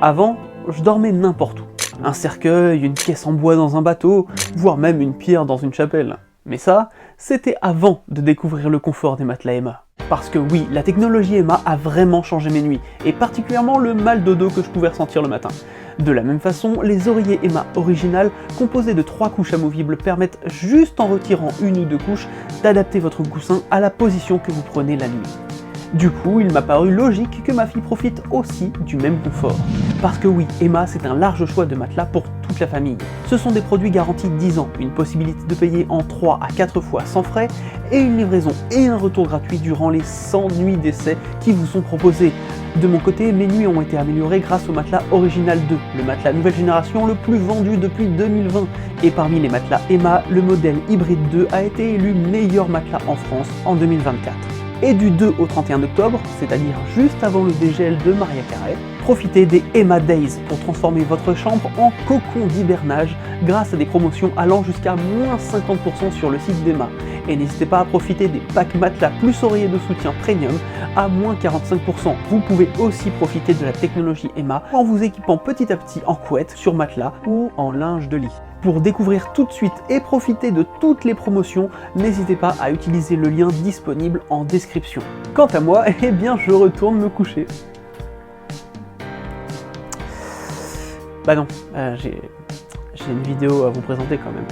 Avant, je dormais n'importe où. Un cercueil, une pièce en bois dans un bateau, voire même une pierre dans une chapelle. Mais ça, c'était avant de découvrir le confort des matelas Emma. Parce que oui, la technologie Emma a vraiment changé mes nuits, et particulièrement le mal de dos que je pouvais ressentir le matin. De la même façon, les oreillers Emma originales, composés de 3 couches amovibles, permettent, juste en retirant une ou 2 couches, d'adapter votre coussin à la position que vous prenez la nuit. Du coup, il m'a paru logique que ma fille profite aussi du même confort. Parce que oui, Emma, c'est un large choix de matelas pour toute la famille. Ce sont des produits garantis 10 ans, une possibilité de payer en 3 à 4 fois sans frais, et une livraison et un retour gratuit durant les 100 nuits d'essai qui vous sont proposées. De mon côté, mes nuits ont été améliorées grâce au matelas Original 2, le matelas nouvelle génération le plus vendu depuis 2020. Et parmi les matelas Emma, le modèle Hybride 2 a été élu meilleur matelas en France en 2024. Et du 2 au 31 octobre, c'est-à-dire juste avant le dégel de Maria Carey, profitez des Emma Days pour transformer votre chambre en cocon d'hibernage grâce à des promotions allant jusqu'à moins 50% sur le site d'Emma. Et n'hésitez pas à profiter des packs matelas plus oreillers de soutien premium à moins 45%. Vous pouvez aussi profiter de la technologie Emma en vous équipant petit à petit en couette, sur matelas ou en linge de lit. Pour découvrir tout de suite et profiter de toutes les promotions, n'hésitez pas à utiliser le lien disponible en description. Quant à moi, eh bien je retourne me coucher. Bah non, j'ai une vidéo à vous présenter quand même.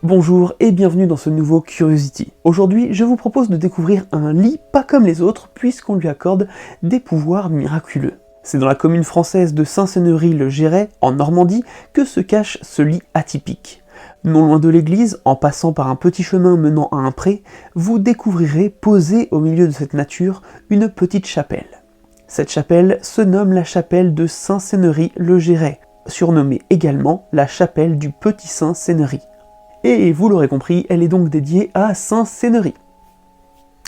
Bonjour et bienvenue dans ce nouveau Curiosity. Aujourd'hui, je vous propose de découvrir un lit pas comme les autres puisqu'on lui accorde des pouvoirs miraculeux. C'est dans la commune française de Saint-Senery-le-Géret, en Normandie, que se cache ce lit atypique. Non loin de l'église, en passant par un petit chemin menant à un pré, vous découvrirez, posée au milieu de cette nature, une petite chapelle. Cette chapelle se nomme la chapelle de Saint-Senery-le-Géret, surnommée également la chapelle du Petit Saint-Senery. Et vous l'aurez compris, elle est donc dédiée à Saint Senery.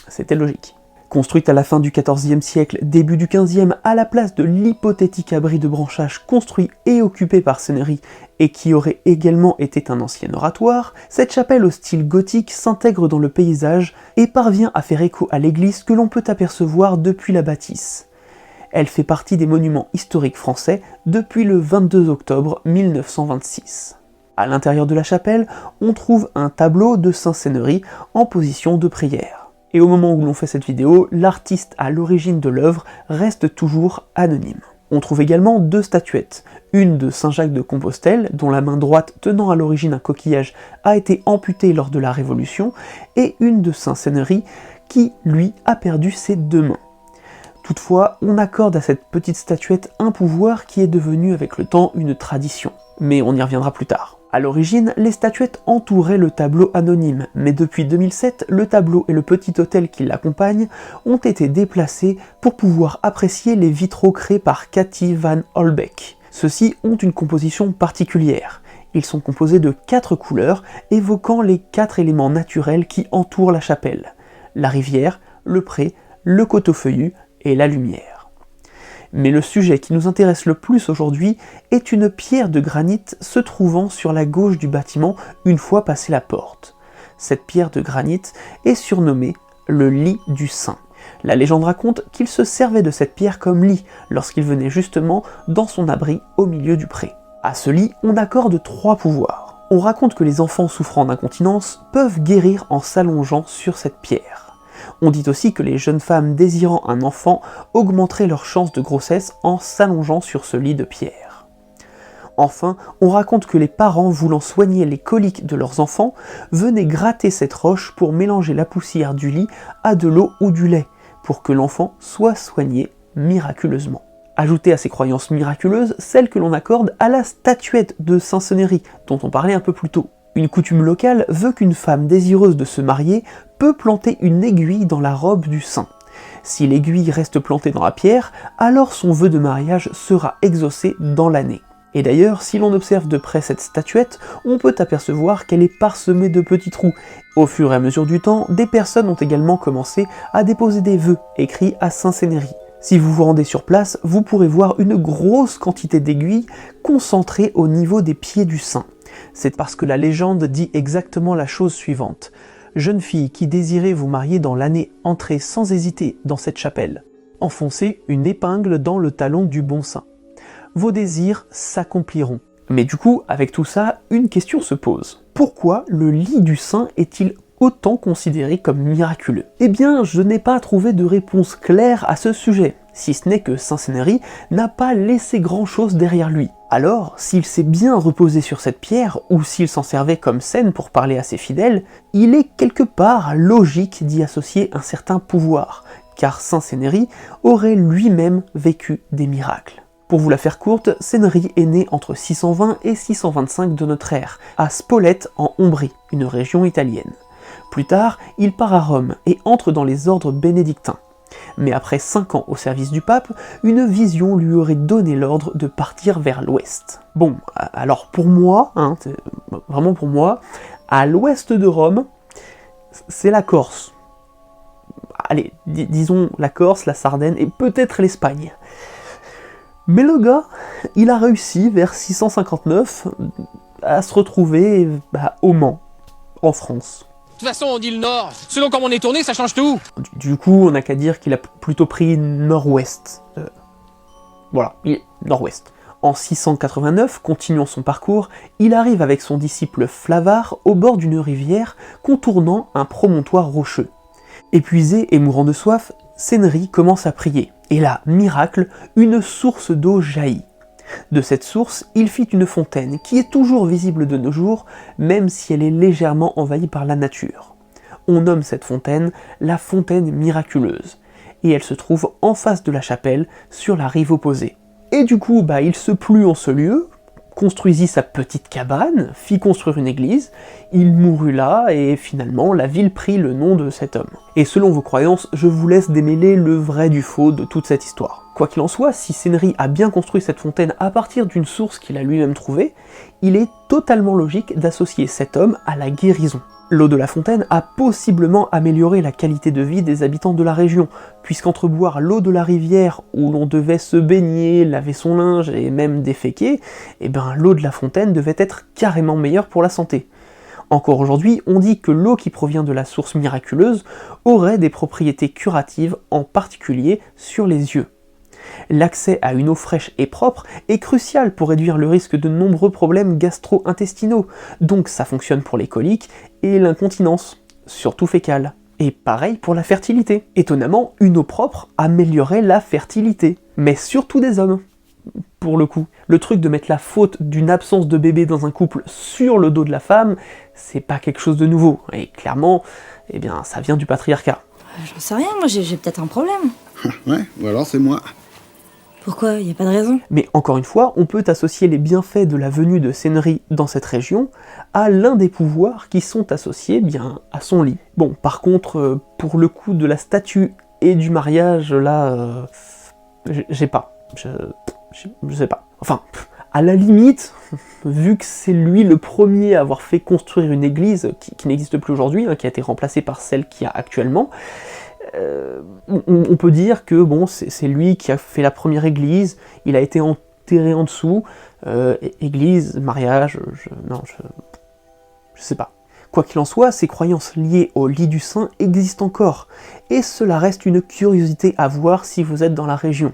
C'était logique. Construite à la fin du XIVe siècle, début du XVe, à la place de l'hypothétique abri de branchage construit et occupé par Senery, et qui aurait également été un ancien oratoire, cette chapelle au style gothique s'intègre dans le paysage et parvient à faire écho à l'église que l'on peut apercevoir depuis la bâtisse. Elle fait partie des monuments historiques français depuis le 22 octobre 1926. À l'intérieur de la chapelle, on trouve un tableau de Saint Senery en position de prière. Et au moment où l'on fait cette vidéo, l'artiste à l'origine de l'œuvre reste toujours anonyme. On trouve également 2 statuettes, une de Saint Jacques de Compostelle, dont la main droite tenant à l'origine un coquillage a été amputée lors de la Révolution, et une de Saint Senery qui, lui, a perdu ses 2 mains. Toutefois, on accorde à cette petite statuette un pouvoir qui est devenu avec le temps une tradition. Mais on y reviendra plus tard. A l'origine, les statuettes entouraient le tableau anonyme, mais depuis 2007, le tableau et le petit autel qui l'accompagne ont été déplacés pour pouvoir apprécier les vitraux créés par Cathy van Holbeck. Ceux-ci ont une composition particulière. Ils sont composés de 4 couleurs, évoquant les 4 éléments naturels qui entourent la chapelle: la rivière, le pré, le coteau feuillu et la lumière. Mais le sujet qui nous intéresse le plus aujourd'hui est une pierre de granit se trouvant sur la gauche du bâtiment une fois passé la porte. Cette pierre de granit est surnommée le lit du saint. La légende raconte qu'il se servait de cette pierre comme lit lorsqu'il venait justement dans son abri au milieu du pré. À ce lit, on accorde 3 pouvoirs. On raconte que les enfants souffrant d'incontinence peuvent guérir en s'allongeant sur cette pierre. On dit aussi que les jeunes femmes désirant un enfant augmenteraient leurs chances de grossesse en s'allongeant sur ce lit de pierre. Enfin, on raconte que les parents voulant soigner les coliques de leurs enfants venaient gratter cette roche pour mélanger la poussière du lit à de l'eau ou du lait, pour que l'enfant soit soigné miraculeusement. Ajoutez à ces croyances miraculeuses celles que l'on accorde à la statuette de Saint Senery, dont on parlait un peu plus tôt. Une coutume locale veut qu'une femme désireuse de se marier peut planter une aiguille dans la robe du saint. Si l'aiguille reste plantée dans la pierre, alors son vœu de mariage sera exaucé dans l'année. Et d'ailleurs, si l'on observe de près cette statuette, on peut apercevoir qu'elle est parsemée de petits trous. Au fur et à mesure du temps, des personnes ont également commencé à déposer des vœux écrits à Saint-Cénéry. Si vous vous rendez sur place, vous pourrez voir une grosse quantité d'aiguilles concentrées au niveau des pieds du saint. C'est parce que la légende dit exactement la chose suivante. « Jeune fille qui désirait vous marier dans l'année, entrez sans hésiter dans cette chapelle. Enfoncez une épingle dans le talon du bon saint. Vos désirs s'accompliront. » Mais du coup, avec tout ça, une question se pose. Pourquoi le lit du saint est-il autant considéré comme miraculeux? Eh bien, je n'ai pas trouvé de réponse claire à ce sujet, si ce n'est que Saint-Cénéry n'a pas laissé grand-chose derrière lui. Alors, s'il s'est bien reposé sur cette pierre, ou s'il s'en servait comme scène pour parler à ses fidèles, il est quelque part logique d'y associer un certain pouvoir, car Saint-Cénéry aurait lui-même vécu des miracles. Pour vous la faire courte, Cénéry est né entre 620 et 625 de notre ère, à Spolète en Ombrie, une région italienne. Plus tard, il part à Rome et entre dans les ordres bénédictins. Mais après 5 ans au service du pape, une vision lui aurait donné l'ordre de partir vers l'ouest. Bon, alors pour moi, vraiment pour moi, à l'ouest de Rome, c'est la Corse. Allez, disons la Corse, la Sardaigne et peut-être l'Espagne. Mais le gars, il a réussi vers 659 à se retrouver au Mans, en France. De toute façon, on dit le nord. Selon comment on est tourné, ça change tout. Du coup, on n'a qu'à dire qu'il a plutôt pris nord-ouest. Voilà, il est nord-ouest. En 689, continuant son parcours, il arrive avec son disciple Flavard au bord d'une rivière, contournant un promontoire rocheux. Épuisé et mourant de soif, Cénéry commence à prier. Et là, miracle, une source d'eau jaillit. De cette source, il fit une fontaine qui est toujours visible de nos jours, même si elle est légèrement envahie par la nature. On nomme cette fontaine la fontaine miraculeuse, et elle se trouve en face de la chapelle, sur la rive opposée. Et du coup, il se plut en ce lieu, construisit sa petite cabane, fit construire une église, il mourut là, et finalement la ville prit le nom de cet homme. Et selon vos croyances, je vous laisse démêler le vrai du faux de toute cette histoire. Quoi qu'il en soit, si Cénéry a bien construit cette fontaine à partir d'une source qu'il a lui-même trouvée, il est totalement logique d'associer cet homme à la guérison. L'eau de la fontaine a possiblement amélioré la qualité de vie des habitants de la région, puisqu'entre boire l'eau de la rivière où l'on devait se baigner, laver son linge et même déféquer, l'eau de la fontaine devait être carrément meilleure pour la santé. Encore aujourd'hui, on dit que l'eau qui provient de la source miraculeuse aurait des propriétés curatives, en particulier sur les yeux. L'accès à une eau fraîche et propre est crucial pour réduire le risque de nombreux problèmes gastro-intestinaux, donc ça fonctionne pour les coliques et l'incontinence, surtout fécale. Et pareil pour la fertilité. Étonnamment, une eau propre améliorait la fertilité, mais surtout des hommes. Pour le coup, le truc de mettre la faute d'une absence de bébé dans un couple sur le dos de la femme, c'est pas quelque chose de nouveau, et clairement, ça vient du patriarcat. J'en sais rien, moi j'ai peut-être un problème. Ouais, ou alors c'est moi. Pourquoi? Y a pas de raison. Mais encore une fois, on peut associer les bienfaits de la venue de Cénéry dans cette région à l'un des pouvoirs qui sont associés à son lit. Bon, par contre, pour le coup de la statue et du mariage, là, j'ai pas. Je sais pas. Enfin, à la limite, vu que c'est lui le premier à avoir fait construire une église qui n'existe plus aujourd'hui, qui a été remplacée par celle qu'il y a actuellement, on peut dire que bon, c'est lui qui a fait la première église, il a été enterré en dessous, église, mariage, je sais pas. Quoi qu'il en soit, ces croyances liées au lit du saint existent encore, et cela reste une curiosité à voir si vous êtes dans la région.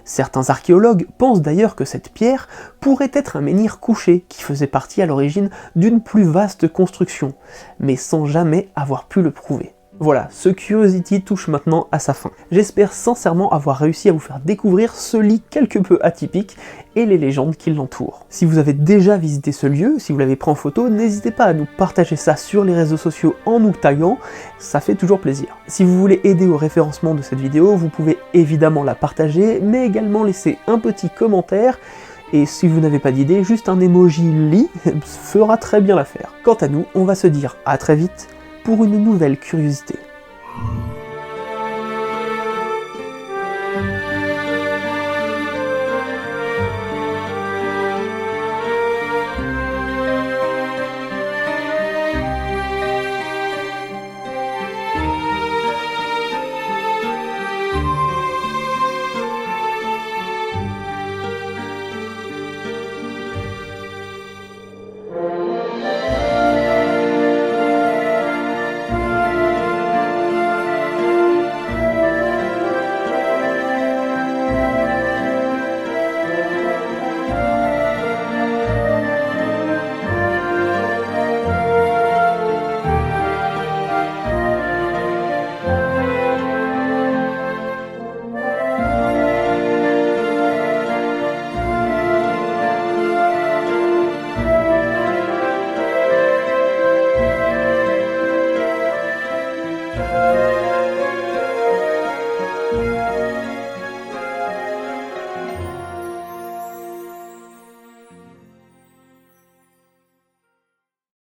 Certains archéologues pensent d'ailleurs que cette pierre pourrait être un menhir couché qui faisait partie à l'origine d'une plus vaste construction, mais sans jamais avoir pu le prouver. Voilà, ce Curiosity touche maintenant à sa fin. J'espère sincèrement avoir réussi à vous faire découvrir ce lit quelque peu atypique et les légendes qui l'entourent. Si vous avez déjà visité ce lieu, si vous l'avez pris en photo, n'hésitez pas à nous partager ça sur les réseaux sociaux en nous taguant, ça fait toujours plaisir. Si vous voulez aider au référencement de cette vidéo, vous pouvez évidemment la partager, mais également laisser un petit commentaire, et si vous n'avez pas d'idée, juste un emoji lit fera très bien l'affaire. Quant à nous, on va se dire à très vite pour une nouvelle curiosité.